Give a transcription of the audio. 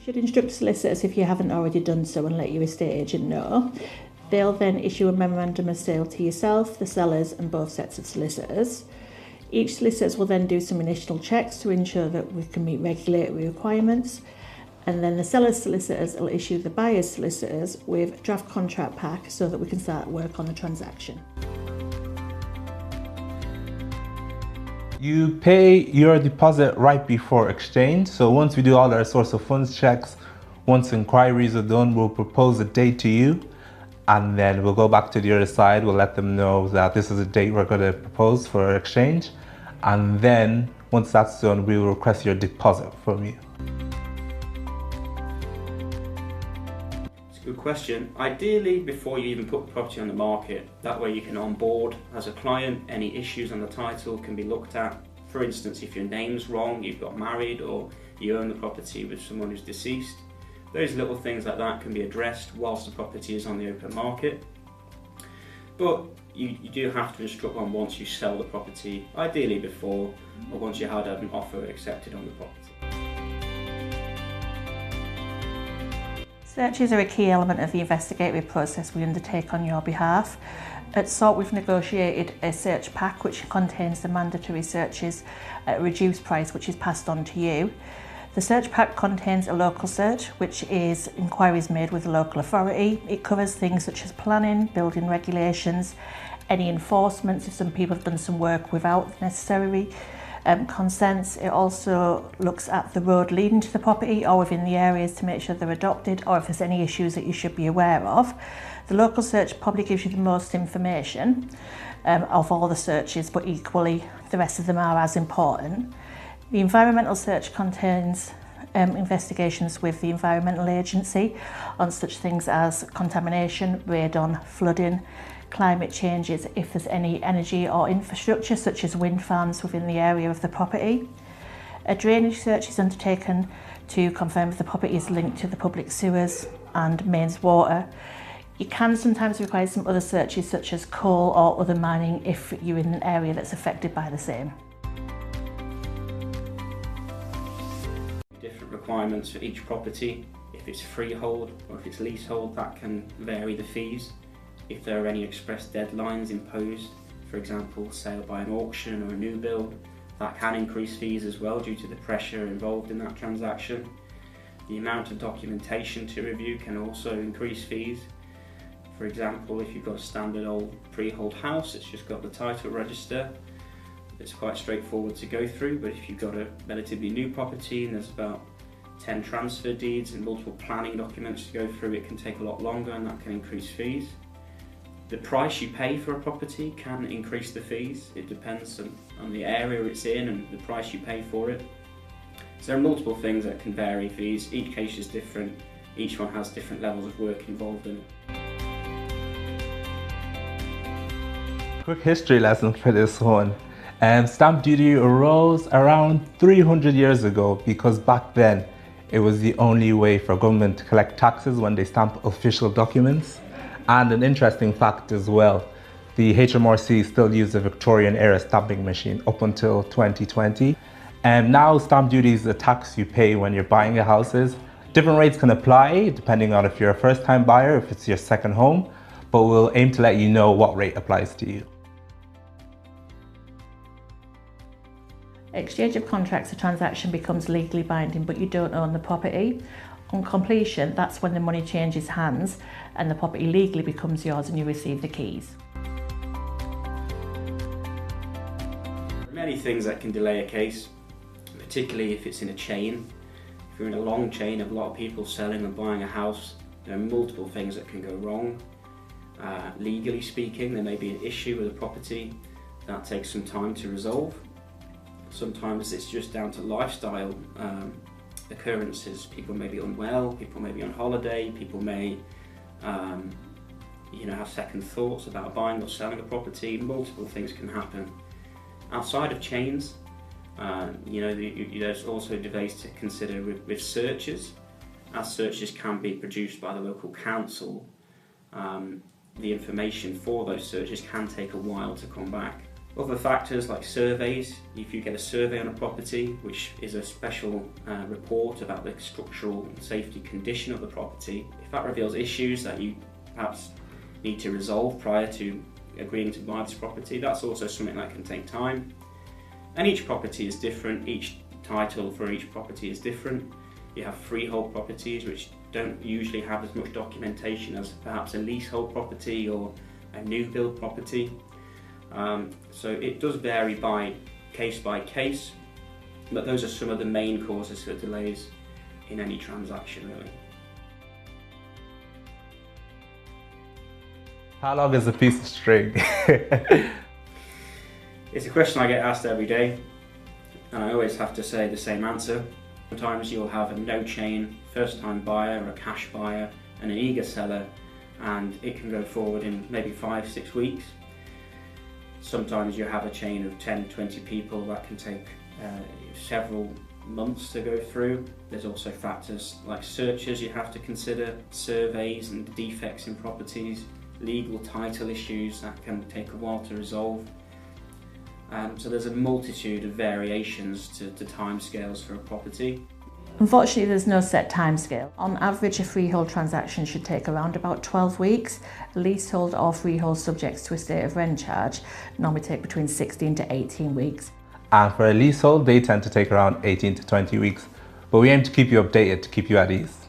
should instruct solicitors if you haven't already done so and let your estate agent know. They'll then issue a memorandum of sale to yourself, the sellers and both sets of solicitors. Each solicitor will then do some initial checks to ensure that we can meet regulatory requirements, and then the seller's solicitors will issue the buyer's solicitors with draft contract pack so that we can start work on the transaction. You pay your deposit right before exchange. So once we do all our source of funds checks, once inquiries are done, we'll propose a date to you, and then we'll go back to the other side. We'll let them know that this is a date we're going to propose for exchange. And then once that's done, we will request your deposit from you. It's a good question. Ideally, before you even put the property on the market, that way you can onboard as a client. Any issues on the title can be looked at. For instance, if your name's wrong, you've got married, or you own the property with someone who's deceased, those little things like that can be addressed whilst the property is on the open market. But you do have to instruct one once you sell the property, ideally before or once you had an offer accepted on the property. Searches are a key element of the investigatory process we undertake on your behalf. At SORT, we've negotiated a search pack which contains the mandatory searches at a reduced price, which is passed on to you. The search pack contains a local search, which is inquiries made with the local authority. It covers things such as planning, building regulations, any enforcements if some people have done some work without necessary consents. It also looks at the road leading to the property or within the areas to make sure they're adopted, or if there's any issues that you should be aware of. The local search probably gives you the most information of all the searches, but equally the rest of them are as important. The environmental search contains investigations with the Environmental Agency on such things as contamination, radon, flooding, climate changes, if there's any energy or infrastructure such as wind farms within the area of the property. A drainage search is undertaken to confirm if the property is linked to the public sewers and mains water. You can sometimes require some other searches such as coal or other mining if you're in an area that's affected by the same. Different requirements for each property. If it's freehold or if it's leasehold, that can vary the fees. If there are any express deadlines imposed, for example, sale by an auction or a new build, that can increase fees as well due to the pressure involved in that transaction. The amount of documentation to review can also increase fees. For example, if you've got a standard old freehold house, it's just got the title register, it's quite straightforward to go through. But if you've got a relatively new property and there's about 10 transfer deeds and multiple planning documents to go through, it can take a lot longer and that can increase fees. The price you pay for a property can increase the fees. It depends on the area it's in and the price you pay for it. So there are multiple things that can vary fees. Each case is different. Each one has different levels of work involved in it. Quick history lesson for this one. Stamp duty arose around 300 years ago because back then it was the only way for government to collect taxes when they stamp official documents. And an interesting fact as well, the HMRC still used a Victorian era stamping machine up until 2020. And now stamp duty is a tax you pay when you're buying your houses. Different rates can apply depending on if you're a first-time buyer, if it's your second home, but we'll aim to let you know what rate applies to you. Exchange of contracts, a transaction becomes legally binding, but you don't own the property. On completion, that's when the money changes hands and the property legally becomes yours and you receive the keys. There are many things that can delay a case, particularly if it's in a chain. If you're in a long chain of a lot of people selling and buying a house, there are multiple things that can go wrong. Legally speaking, there may be an issue with a property that takes some time to resolve. Sometimes it's just down to lifestyle occurrences. People may be unwell, people may be on holiday, people may have second thoughts about buying or selling a property. Multiple things can happen. Outside of chains, there's also delays to consider with searches. As searches can be produced by the local council, the information for those searches can take a while to come back. Other factors like surveys, if you get a survey on a property, which is a special report about the structural and safety condition of the property, if that reveals issues that you perhaps need to resolve prior to agreeing to buy this property, that's also something that can take time. And each property is different, each title for each property is different. You have freehold properties which don't usually have as much documentation as perhaps a leasehold property or a new build property. So it does vary by case, but those are some of the main causes for delays in any transaction really. How long is a piece of string? It's a question I get asked every day, and I always have to say the same answer. Sometimes you'll have a no chain first time buyer or a cash buyer and an eager seller, and it can go forward in maybe 5-6 weeks. Sometimes you have a chain of 10-20 people that can take several months to go through. There's also factors like searches you have to consider, surveys and defects in properties, legal title issues that can take a while to resolve. So there's a multitude of variations to timescales for a property. Unfortunately, there's no set timescale. On average, a freehold transaction should take around about 12 weeks. Leasehold or freehold subjects to a state of rent charge normally take between 16 to 18 weeks. And for a leasehold, they tend to take around 18 to 20 weeks. But we aim to keep you updated to keep you at ease.